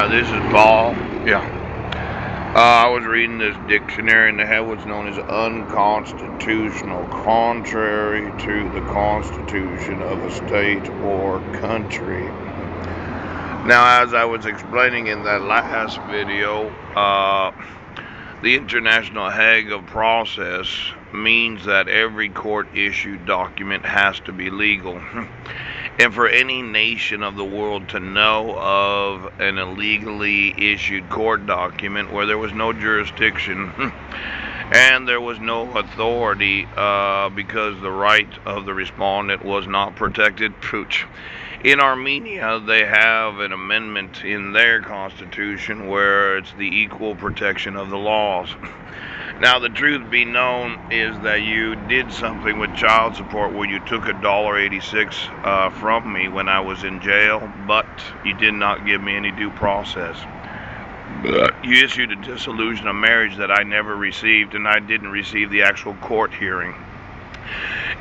Yeah, this is Paul. Yeah. I was reading this dictionary and the head was known as unconstitutional, contrary to the constitution of a state or country. Now, as I was explaining in that last video, the International Hague of Process means that every court issued document has to be legal. And for any nation of the world to know of an illegally issued court document where there was no jurisdiction and there was no authority because the right of the respondent was not protected, pooch. In Armenia, they have an amendment in their constitution where it's the equal protection of the laws. Now, the truth be known is that you did something with child support where you took $1.86 from me when I was in jail, but you did not give me any due process. You issued a dissolution of marriage that I never received, and I didn't receive the actual court hearing.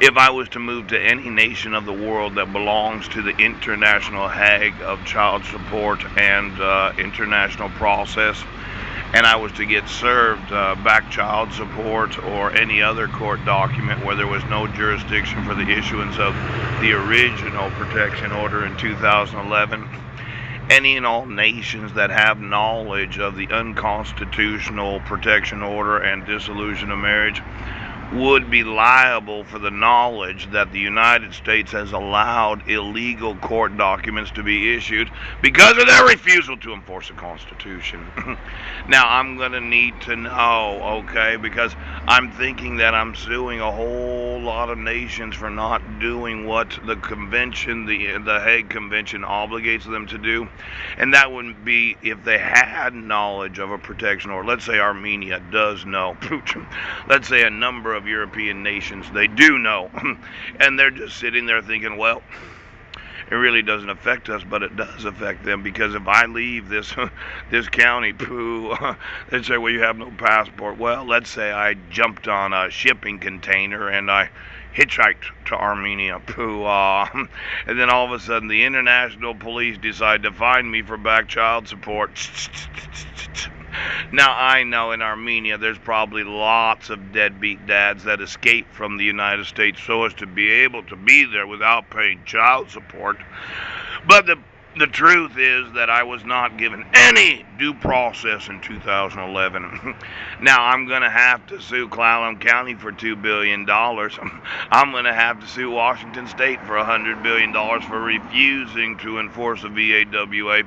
If I was to move to any nation of the world that belongs to the International Hague of Child Support and International Process, and I was to get served back child support or any other court document where there was no jurisdiction for the issuance of the original protection order in 2011, any and all nations that have knowledge of the unconstitutional protection order and dissolution of marriage would be liable for the knowledge that the United States has allowed illegal court documents to be issued because of their refusal to enforce the Constitution. Now, I'm going to need to know, okay, because I'm thinking that I'm suing a whole lot of nations for not doing what the convention, the Hague Convention, obligates them to do. And that wouldn't be if they had knowledge of a protection order. Let's say Armenia does know. Let's say a number of European nations, they do know. And they're just sitting there thinking, well, it really doesn't affect us, but it does affect them, because if I leave this this county, they say, well, you have no passport. Well, let's say I jumped on a shipping container and I hitchhiked to Armenia, and then all of a sudden the international police decide to find me for back child support. Now, I know in Armenia there's probably lots of deadbeat dads that escape from the United States so as to be able to be there without paying child support. But the truth is that I was not given any due process in 2011. Now, I'm going to have to sue Clallam County for $2 billion. I'm going to have to sue Washington State for $100 billion for refusing to enforce the VAWA.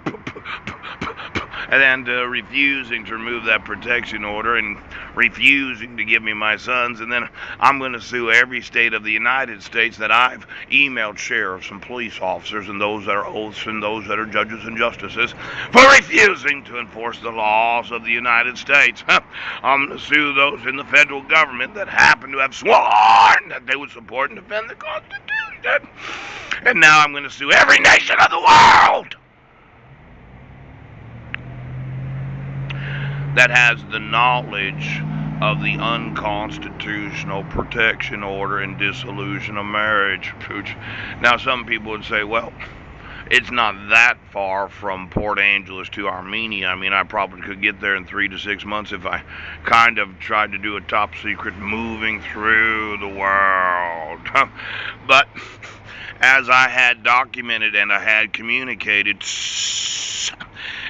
And refusing to remove that protection order and refusing to give me my sons. And then I'm going to sue every state of the United States that I've emailed sheriffs and police officers and those that are oaths and those that are judges and justices for refusing to enforce the laws of the United States. I'm going to sue those in the federal government that happen to have sworn that they would support and defend the Constitution. And now I'm going to sue every nation of the world that has the knowledge of the unconstitutional protection order and dissolution of marriage. Now, some people would say, well, it's not that far from Port Angeles to Armenia. I mean, I probably could get there in 3 to 6 months if I kind of tried to do a top secret moving through the world. But as I had documented and I had communicated,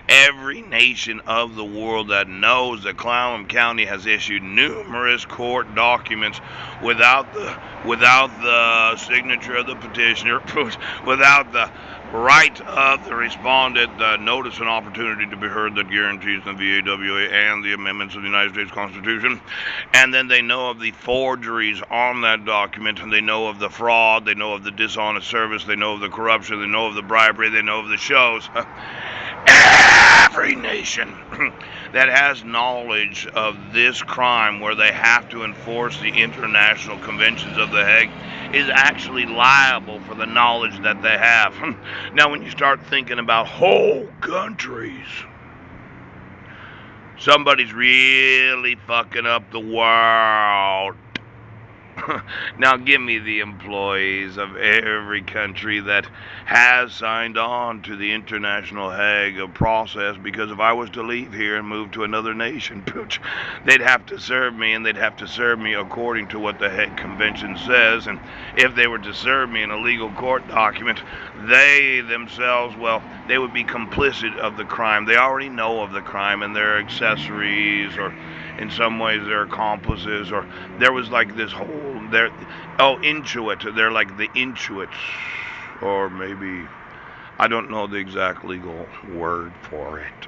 every nation of the world that knows that Clallam County has issued numerous court documents without the signature of the petitioner, without the right of the respondent, the notice and opportunity to be heard that guarantees the VAWA and the amendments of the United States Constitution. And then they know of the forgeries on that document, and they know of the fraud, they know of the dishonest service, they know of the corruption, they know of the bribery, they know of the shows. Every nation that has knowledge of this crime where they have to enforce the international conventions of the Hague is actually liable for the knowledge that they have. Now, when you start thinking about whole countries, somebody's really fucking up the world. Now give me the employees of every country that has signed on to the International Hague process, because if I was to leave here and move to another nation, pooch, they'd have to serve me, and they'd have to serve me according to what the Hague Convention says. And if they were to serve me in a legal court document, they themselves, well, they would be complicit of the crime. They already know of the crime, and they're accessories, or in some ways they're accomplices, or there was like this whole there. Oh, intuit. They're like the intuits, or maybe I don't know the exact legal word for it.